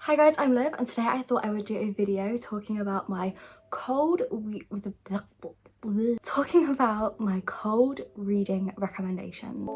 Hi guys, I'm Liv and today I thought I would do a video talking about my cold reading recommendations.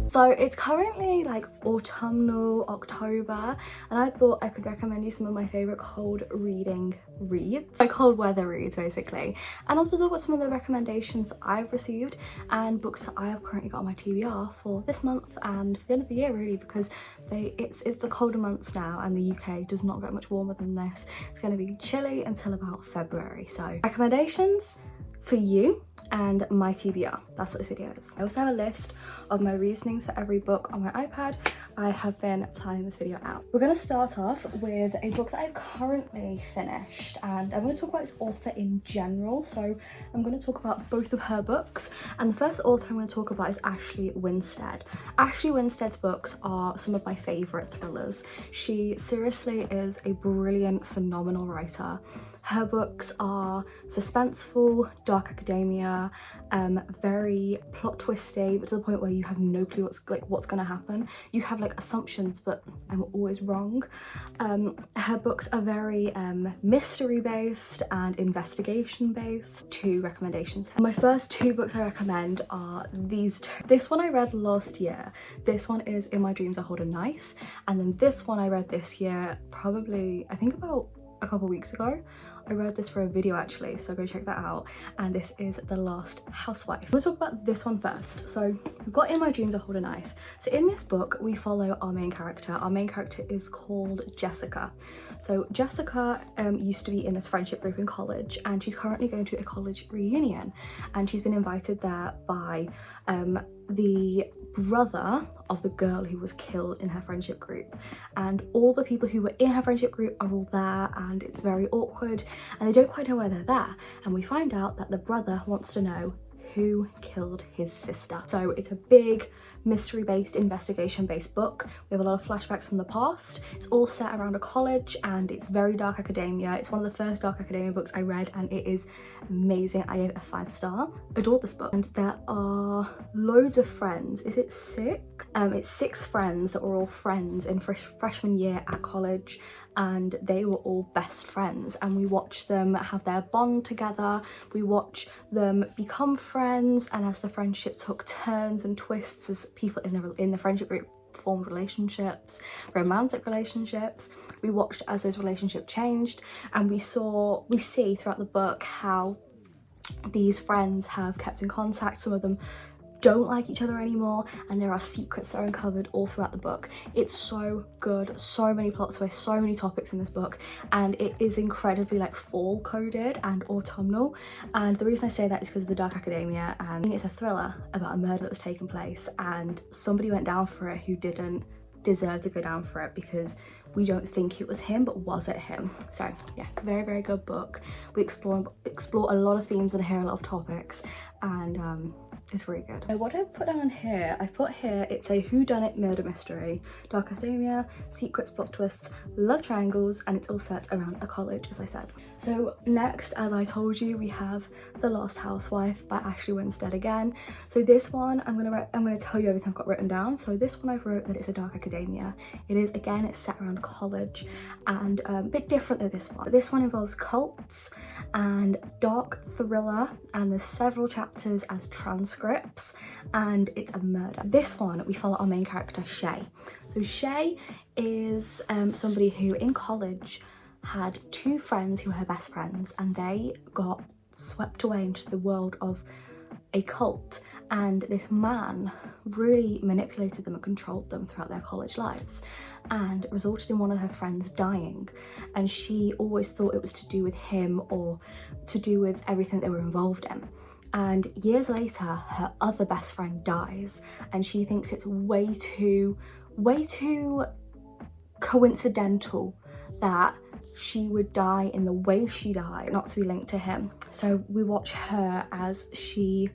So it's currently like autumnal October and I thought I could recommend you some of my favourite cold reading reads, like cold weather reads basically, and also talk about some of the recommendations that I've received and books that I have currently got on my TBR for this month and for the end of the year really, because it's the colder months now and the UK does not get much warmer than this. It's going to be chilly until about February. So recommendations for you and my TBR. That's what this video is. I also have a list of my reasonings for every book on my iPad. I have been planning this video out. We're going to start off with a book that I've currently finished, and I'm going to talk about its author in general. So I'm going to talk about both of her books, and the first author I'm going to talk about is Ashley Winstead. Ashley Winstead's books are some of my favourite thrillers. She seriously is a brilliant, phenomenal writer. Her books are suspenseful, dark academia, very plot twisty, but to the point where you have no clue what's going to happen. You have like assumptions, but I'm always wrong. Her books are very mystery based and investigation based. 2 recommendations. My first 2 books I recommend are these 2. This one I read last year. This one is In My Dreams I Hold a Knife, and then this one I read this year, probably I think about a couple weeks ago. I read this for a video actually, so go check that out. And this is The Last Housewife. We'll talk about this one first. So we've got In My Dreams I Hold a Knife. So in this book we follow our main character. Our main character is called Jessica. So Jessica used to be in this friendship group in college, and she's currently going to a college reunion, and she's been invited there by the brother of the girl who was killed in her friendship group, and all the people who were in her friendship group are all there, and it's very awkward and they don't quite know why they're there. And we find out that the brother wants to know who killed his sister. So it's a big mystery based, investigation based book. We have a lot of flashbacks from the past. It's all set around a college and it's very dark academia. It's one of the first dark academia books I read and it is amazing. I gave it a 5-star. Adored this book. And there are loads of friends. Is it 6? It's 6 friends that were all friends in freshman year at college, and they were all best friends, and we watch them have their bond together. We watch them become friends, and as the friendship took turns and twists as people in the friendship group formed relationships, romantic relationships, we watched as those relationships changed, and we see throughout the book how these friends have kept in contact. Some of them don't like each other anymore, and there are secrets that are uncovered all throughout the book. It's so good, so many plot twists, so many topics in this book, and it is incredibly like fall coded and autumnal. And the reason I say that is because of the dark academia, and it's a thriller about a murder that was taking place and somebody went down for it who didn't deserve to go down for it, because we don't think it was him, but was it him? So yeah, very, very good book. We explore a lot of themes and hear a lot of topics, and it's really good. What I've put down here, I've put here, it's a whodunit murder mystery, dark academia, secrets, plot twists, love triangles, and it's all set around a college, as I said. So next, as I told you, we have The Last Housewife by Ashley Winstead again. So this one, I'm gonna tell you everything I've got written down. So this one I've wrote that it's a dark academia. It is, again, it's set around college, and a bit different than this one. This one involves cults and dark thriller, and there's several chapters as transcripts, and it's a murder. This one we follow our main character Shay. So Shay is somebody who in college had 2 friends who were her best friends, and they got swept away into the world of a cult, and this man really manipulated them and controlled them throughout their college lives, and resulted in one of her friends dying, and she always thought it was to do with him or to do with everything they were involved in. And years later, her other best friend dies, and she thinks it's way too coincidental that she would die in the way she died, not to be linked to him. So we watch her as she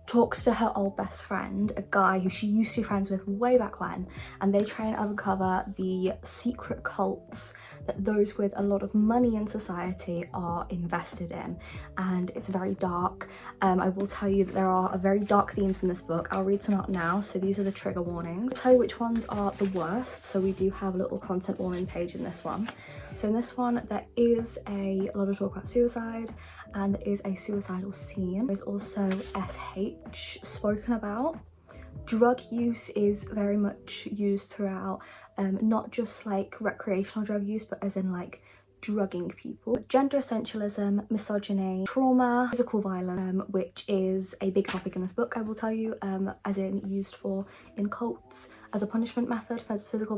talks to her old best friend, a guy who she used to be friends with way back when, and they try and uncover the secret cults that those with a lot of money in society are invested in. And it's very dark. I will tell you that there are very dark themes in this book. I'll read some out now. So these are the trigger warnings. I'll tell you which ones are the worst. So we do have a little content warning page in this one. So in this one, there is a lot of talk about suicide, and there is a suicidal scene. There's also SH spoken about. Drug use is very much used throughout, not just like recreational drug use, but as in like drugging people. Gender essentialism, misogyny, trauma, physical violence, which is a big topic in this book, I will tell you, as in used in cults as a punishment method. As physical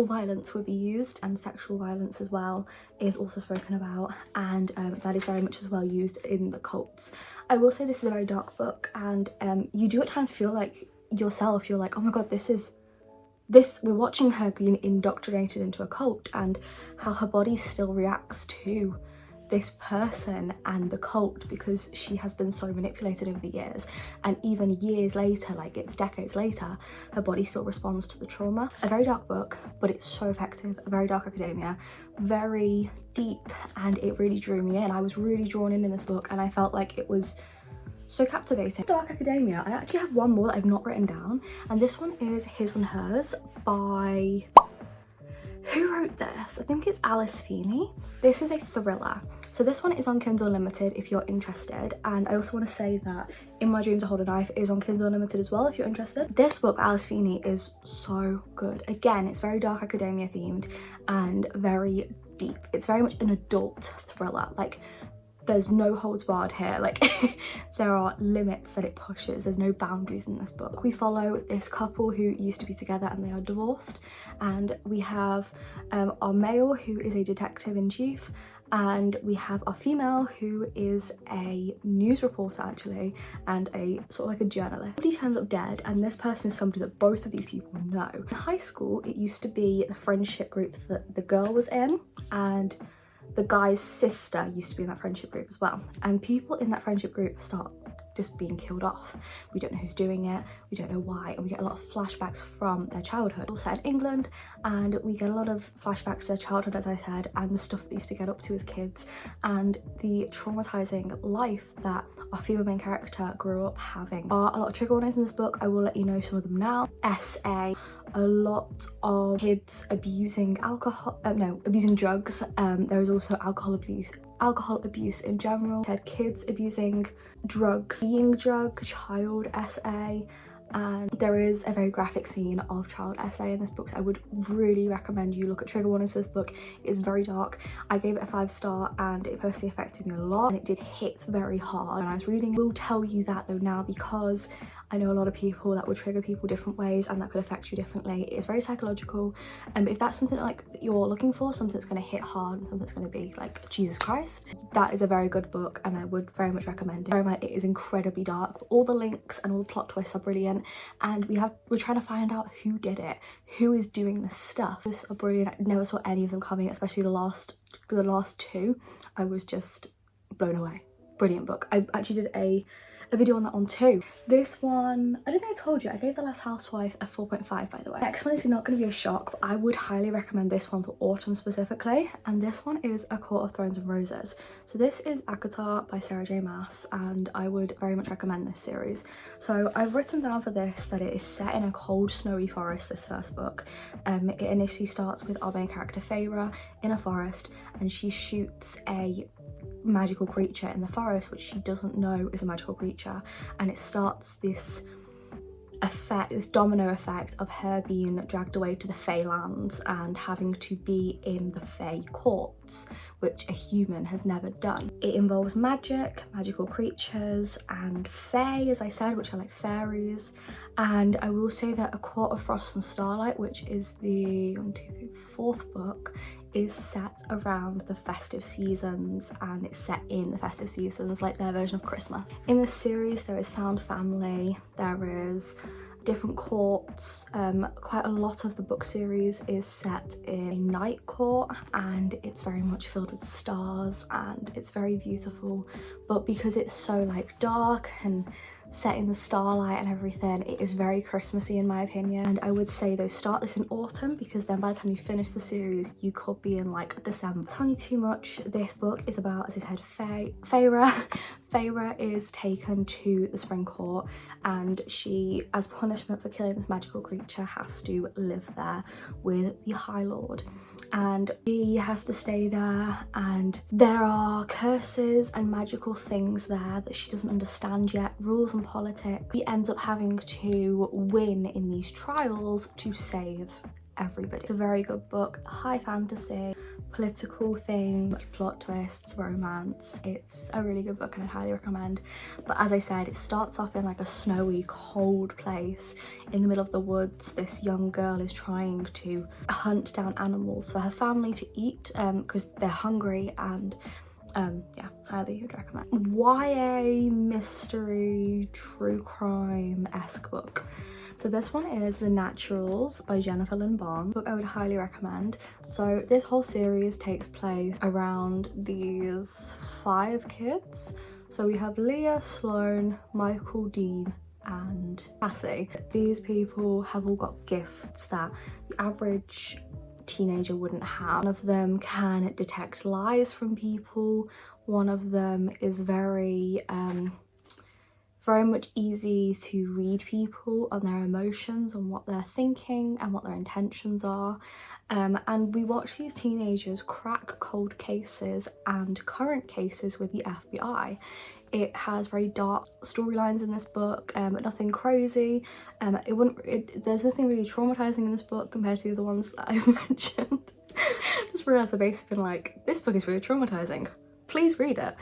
violence would be used, and sexual violence as well is also spoken about, and that is very much as well used in the cults. I will say this is a very dark book, and you do at times feel like yourself, you're like, oh my god, we're watching her being indoctrinated into a cult, and how her body still reacts to this person and the cult because she has been so manipulated over the years, and even years later, like it's decades later, her body still responds to the trauma. A very dark book, but it's so effective. A very dark academia, very deep, and it really drew me in. I was really drawn in this book, and I felt like it was so captivating. Dark academia, I actually have one more that I've not written down, and this one is His and Hers by, who wrote this? I think it's Alice Feeney. This is a thriller. So this one is on Kindle Unlimited if you're interested, and I also want to say that In My Dream to Hold a Knife is on Kindle Unlimited as well if you're interested. This book, Alice Feeney, is so good. Again, it's very dark academia themed and very deep. It's very much an adult thriller. Like, there's no holds barred here. Like there are limits that it pushes. There's no boundaries in this book. We follow this couple who used to be together and they are divorced, and we have our male who is a detective in chief, and we have our female who is a news reporter actually, and a sort of like a journalist. Somebody turns up dead, and this person is somebody that both of these people know. In high school, it used to be the friendship group that the girl was in, and the guy's sister used to be in that friendship group as well, and people in that friendship group start just being killed off. We don't know who's doing it, we don't know why, and we get a lot of flashbacks from their childhood. All set in England, and we get a lot of flashbacks to their childhood, as I said, and the stuff that they used to get up to as kids, and the traumatizing life that our female main character grew up having. There are a lot of trigger warnings in this book. I will let you know some of them now. SA, a lot of kids abusing abusing drugs. There is also alcohol abuse in general. Said kids abusing drugs, being drug, child SA, and there is a very graphic scene of child SA in this book. I would really recommend you look at trigger warnings for this book. It is very dark. I gave it a 5-star, and it personally affected me a lot, and it did hit very hard when I was reading. I will tell you that though now, because I know a lot of people that would trigger people different ways, and that could affect you differently. It is very psychological, and if that's something like that you're looking for, something that's going to hit hard and something that's going to be like Jesus Christ, that is a very good book, and I would very much recommend it. Bear in mind, it is incredibly dark, but all the links and all the plot twists are brilliant, and we're trying to find out who did it, who is doing this stuff. Those are brilliant. I never saw any of them coming, especially the last two. I was just blown away. Brilliant book. I actually did a video on that one too. This one, I don't think I told you, I gave The Last Housewife a 4.5 by the way. Next one is not going to be a shock, but I would highly recommend this one for autumn specifically, and this one is A Court of Thorns and Roses. So this is ACOTAR by Sarah J Maas, and I would very much recommend this series. So I've written down for this that it is set in a cold snowy forest, this first book. It initially starts with our main character Feyre in a forest, and she shoots a magical creature in the forest which she doesn't know is a magical creature, and it starts this domino effect of her being dragged away to the Feylands and having to be in the Fey courts, which a human has never done. It involves magic, magical creatures, and Fey, as I said, which are like fairies. And I will say that A Court of Frost and Starlight, which is the 4th book, is set around the festive seasons, and it's set in the festive seasons, like their version of Christmas. In this series there is found family, there is different courts. Quite a lot of the book series is set in a night court, and it's very much filled with stars, and it's very beautiful, but because it's so like dark and set in the starlight and everything. It is very Christmassy in my opinion, and I would say though start this in autumn, because then by the time you finish the series you could be in like December. Tell you too much, this book is about, as I said, Feyre is taken to the Spring Court, and she, as punishment for killing this magical creature, has to live there with the High Lord, and she has to stay there, and there are curses and magical things there that she doesn't understand yet, rules and politics. She ends up having to win in these trials to save everybody. It's a very good book, high fantasy, political thing, plot twists, romance. It's a really good book and I'd highly recommend. But as I said, it starts off in like a snowy, cold place in the middle of the woods. This young girl is trying to hunt down animals for her family to eat because they're hungry, and yeah, highly would recommend. YA mystery true crime-esque book. So this one is The Naturals by Jennifer Lynn Barnes. Book I would highly recommend. So this whole series takes place around these 5 kids. So we have Leah, Sloane, Michael, Dean and Cassie. These people have all got gifts that the average teenager wouldn't have. One of them can detect lies from people. One of them is very much easy to read people on their emotions and what they're thinking and what their intentions are. And we watch these teenagers crack cold cases and current cases with the FBI. It has very dark storylines in this book, but nothing crazy. There's nothing really traumatizing in this book compared to the other ones that I've mentioned. Just realised I've basically been like, this book is really traumatizing. Please read it.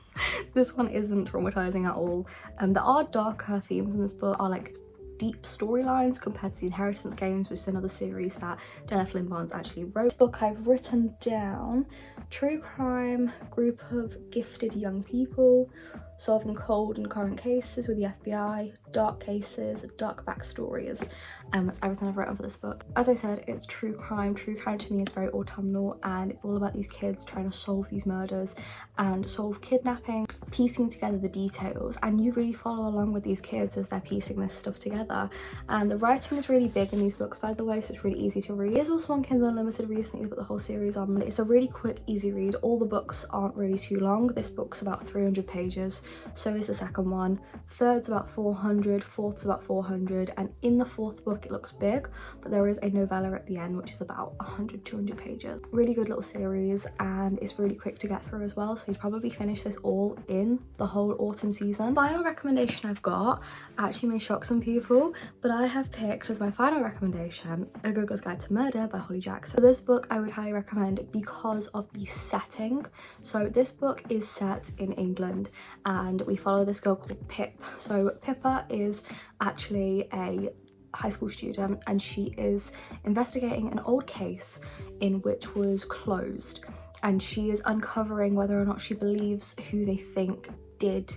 This one isn't traumatizing at all. There are darker themes in this book, are like deep storylines compared to the Inheritance Games, which is another series that Jennifer Lynn Barnes actually wrote. This book I've written down: true crime, group of gifted young people solving cold and current cases with the FBI, dark cases, dark backstories. That's everything I've written for this book. As I said, it's true crime. True crime to me is very autumnal, and it's all about these kids trying to solve these murders and solve kidnapping, piecing together the details, and you really follow along with these kids as they're piecing this stuff together. And the writing is really big in these books, by the way, so it's really easy to read. There's also on Kindle Unlimited recently, put the whole series on. It's a really quick, easy read. All the books aren't really too long. This book's about 300 pages, so is the second one. Third's about 400, fourth's about 400, and in the fourth book it looks big, but there is a novella at the end which is about 100, 200 pages. Really good little series, and it's really quick to get through as well, so you'd probably finish this all in the whole autumn season. Final recommendation I've got actually may shock some people, but I have picked as my final recommendation A Good Girl's Guide to Murder by Holly Jackson. So this book I would highly recommend because of the setting. So this book is set in England, and we follow this girl called Pip. So Pippa is actually a high school student, and she is investigating an old case in which was closed, and she is uncovering whether or not she believes who they think did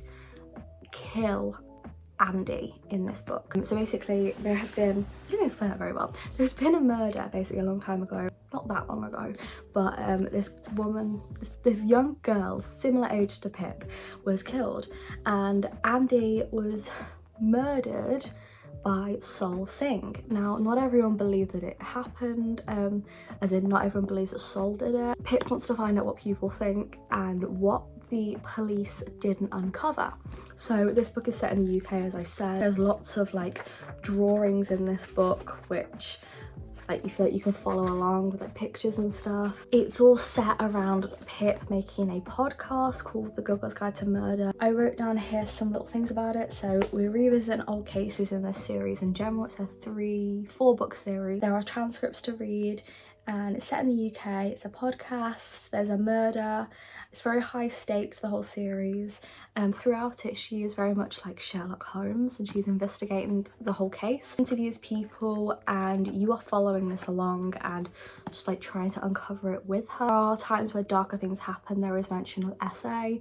kill Andy in this book. So basically there has been, I didn't explain that very well, there's been a murder basically a long time ago, not that long ago, but this woman, this young girl similar age to Pip was killed, and Andy was murdered by Sol Singh. Now, not everyone believed that it happened, as in not everyone believes that Sol did it. Pip wants to find out what people think and what the police didn't uncover. So this book is set in the UK, as I said. There's lots of like drawings in this book which like you feel like you can follow along with like pictures and stuff. It's all set around Pip making a podcast called The Good Girl's Guide to Murder. I wrote down here some little things about it. So we're revisiting old cases in this series. In general, it's a 3-4 book series. There are transcripts to read, and it's set in the UK. It's a podcast, there's a murder. It's very high stakes, the whole series. Throughout it, she is very much like Sherlock Holmes, and she's investigating the whole case, interviews people, and you are following this along and just like trying to uncover it with her. There are times where darker things happen. There is mention of SA,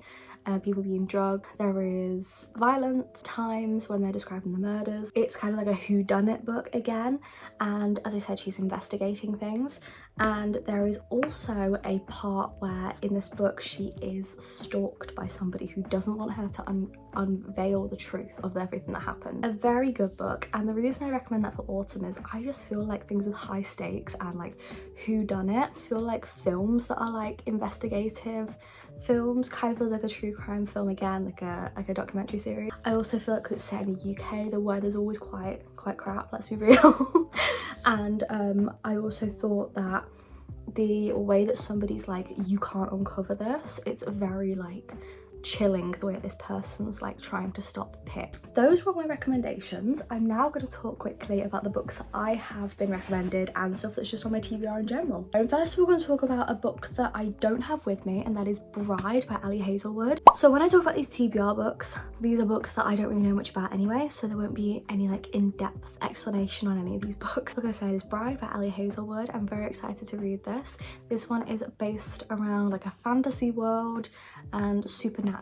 people being drugged. There is violent times when they're describing the murders. It's kind of like a whodunit book again, and as I said, she's investigating things. And there is also a part where in this book she is stalked by somebody who doesn't want her to unveil the truth of everything that happened. A very good book, and the reason I recommend that for autumn is I just feel like things with high stakes and like whodunit feel like films that are like investigative films, kind of feels like a true crime film again, like a documentary series. I also feel like 'cause it's set in the UK, the weather's always quite crap, let's be real. And I also thought that the way that somebody's like, you can't uncover this, it's very like chilling the way this person's like trying to stop the pit. Those were my recommendations. I'm now going to talk quickly about the books that I have been recommended and stuff that's just on my TBR in general. And first we're going to talk about a book that I don't have with me, and that is Bride by Ali Hazelwood. So when I talk about these TBR books, these are books that I don't really know much about anyway, so there won't be any like in-depth explanation on any of these books. Like I said, it's Bride by Ali Hazelwood. I'm very excited to read this. This one is based around like a fantasy world and supernatural.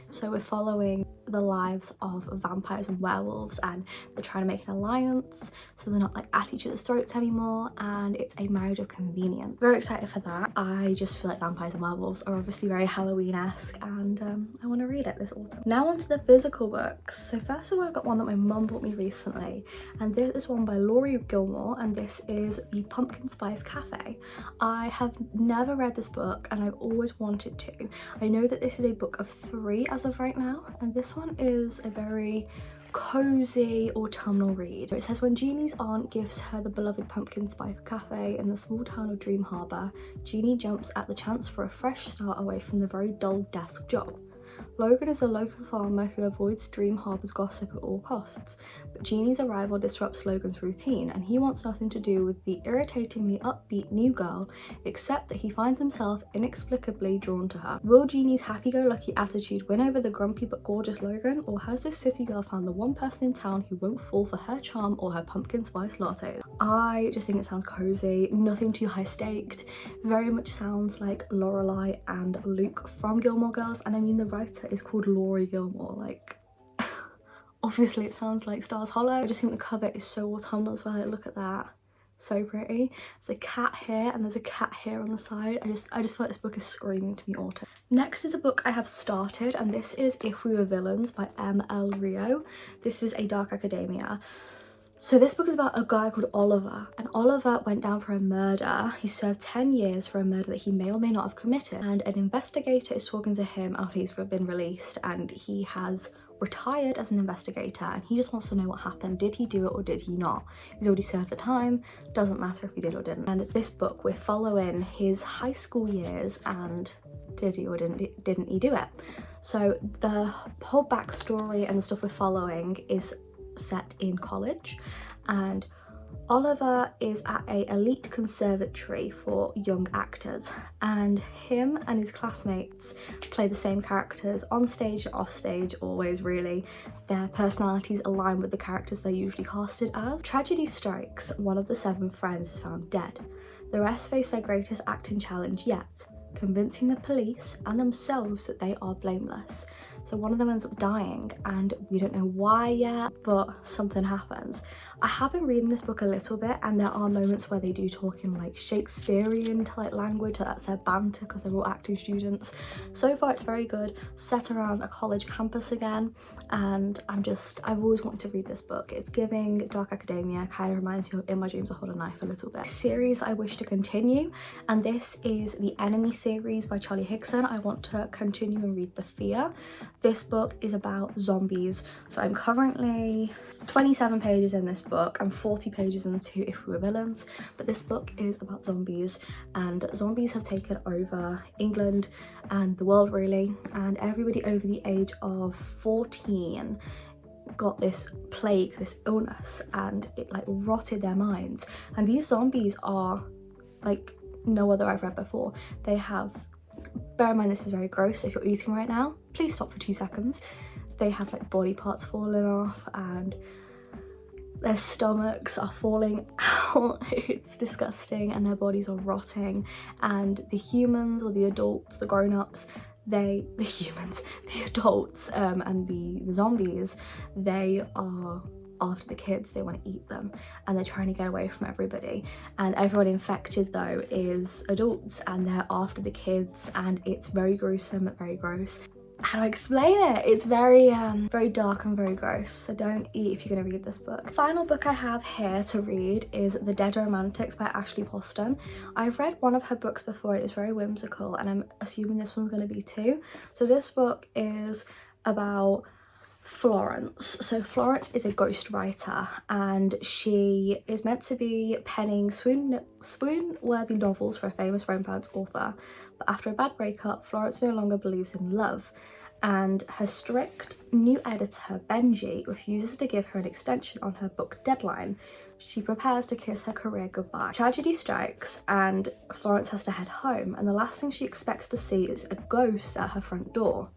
So we're following the lives of vampires and werewolves, and they're trying to make an alliance so they're not like at each other's throats anymore, and it's a marriage of convenience. Very excited for that. I just feel like vampires and werewolves are obviously very Halloween-esque, and I want to read it this autumn. Now onto the physical books. So first of all, I got one that my mum bought me recently, and this is one by Laurie Gilmore, and this is The Pumpkin Spice Cafe. I have never read this book and I've always wanted to. I know that this is a book of 3 as of right now, and this one is a very cozy autumnal read. It says, when Jeannie's aunt gives her the beloved Pumpkin Spice Cafe in the small town of Dream Harbour, Jeannie jumps at the chance for a fresh start away from the very dull desk job. Logan is a local farmer who avoids Dream Harbour's gossip at all costs, but Jeannie's arrival disrupts Logan's routine, and he wants nothing to do with the irritatingly upbeat new girl, except that he finds himself inexplicably drawn to her. Will Jeannie's happy-go-lucky attitude win over the grumpy but gorgeous Logan, or has this city girl found the one person in town who won't fall for her charm or her pumpkin spice lattes? I just think it sounds cozy, nothing too high-staked, very much sounds like Lorelai and Luke from Gilmore Girls, and I mean the writer is called Laurie Gilmore, like obviously it sounds like Stars Hollow. I just think the cover is so autumnal as well. Like, look at that, so pretty. There's a cat here and there's a cat here on the side. I just feel like this book is screaming to me autumn. Next is a book I have started, and this is If We Were Villains by M.L. Rio. This is a dark academia. So this book is about a guy called Oliver, and Oliver went down for a murder. He served 10 years for a murder that he may or may not have committed, and an investigator is talking to him after he's been released, and he has retired as an investigator, and he just wants to know what happened. Did he do it or did he not? He's already served the time, doesn't matter if he did or didn't. And this book, we're following his high school years and did he or didn't he do it? So the whole backstory and the stuff we're following is set in college, and Oliver is at a elite conservatory for young actors, and him and his classmates play the same characters on stage and off stage, always really. Their personalities align with the characters they're usually casted as. Tragedy strikes, one of the 7 friends is found dead. The rest face their greatest acting challenge yet, convincing the police and themselves that they are blameless. So one of them ends up dying, and we don't know why yet, but something happens. I have been reading this book a little bit, and there are moments where they do talk in like Shakespearean like language, so that's their banter because they're all acting students. So far it's very good, set around a college campus again, and I've always wanted to read this book. It's giving dark academia, kind of reminds me of In My Dreams I Hold a Knife a little bit. Series I wish to continue, and this is the Enemy series by Charlie Higson. I want to continue and read The Fear. This book is about zombies. So I'm currently 27 pages in this book. I'm 40 pages into If We Were Villains, but this book is about zombies, and zombies have taken over England and the world really, and everybody over the age of 14 got this plague, this illness, and it like rotted their minds. And these zombies are like no other I've read before. They have, bear in mind this is very gross, if you're eating right now, please stop for 2 seconds. They have like body parts falling off, and their stomachs are falling out. It's disgusting, and their bodies are rotting, and the humans or the adults, the grown-ups, the humans, the adults, and the zombies, they are after the kids. They want to eat them, and they're trying to get away from everybody, and everyone infected though is adults, and they're after the kids, and it's very gruesome, very gross. How do I explain it? It's very very dark and very gross, so don't eat if you're going to read this book. The final book I have here to read is The Dead Romantics by Ashley Poston. I've read one of her books before. It was very whimsical, and I'm assuming this one's going to be too. So this book is about Florence. So Florence is a ghostwriter, and she is meant to be penning swoon-worthy novels for a famous romance author. But after a bad breakup, Florence no longer believes in love, and her strict new editor, Benji, refuses to give her an extension on her book deadline. She prepares to kiss her career goodbye. Tragedy strikes, and Florence has to head home, and the last thing she expects to see is a ghost at her front door.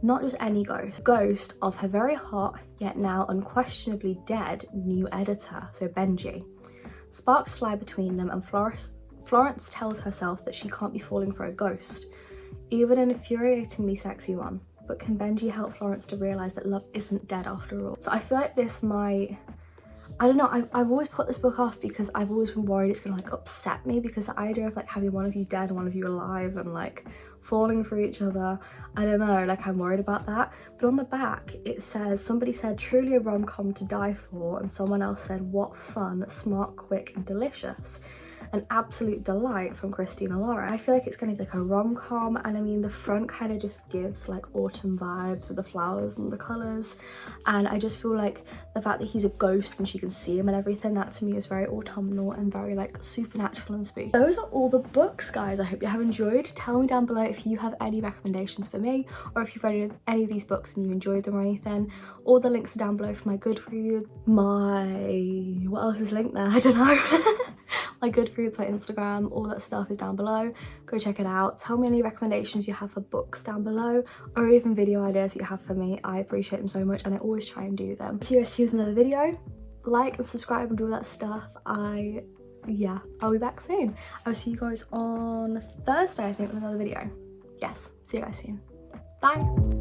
Not just any ghost of her very hot, yet now unquestionably dead, new editor, so Benji. Sparks fly between them, and Florence tells herself that she can't be falling for a ghost, even an infuriatingly sexy one. But can Benji help Florence to realise that love isn't dead after all? So I feel like this might, I don't know, I've always put this book off because I've always been worried it's gonna like upset me, because the idea of like having one of you dead and one of you alive and like falling for each other, I don't know, like I'm worried about that. But on the back it says, somebody said truly a rom-com to die for, and someone else said what fun, smart, quick and delicious. An absolute delight from Christina Lauren. I feel like it's gonna be like a rom-com, and I mean the front kind of just gives like autumn vibes with the flowers and the colours, and I just feel like the fact that he's a ghost and she can see him and everything, that to me is very autumnal and very like supernatural and spooky. Those are all the books, guys. I hope you have enjoyed. Tell me down below if you have any recommendations for me, or if you've read any of these books and you enjoyed them or anything. All the links are down below for my Goodreads, what else is linked there? I don't know. My Goodreads, my Instagram, all that stuff is down below. Go check it out. Tell me any recommendations you have for books down below, or even video ideas you have for me. I appreciate them so much, and I always try and do them. See you guys in another video. Like and subscribe and do all that stuff. I'll be back soon. I'll see you guys on Thursday, I think, with another video. Yes, see you guys soon. Bye.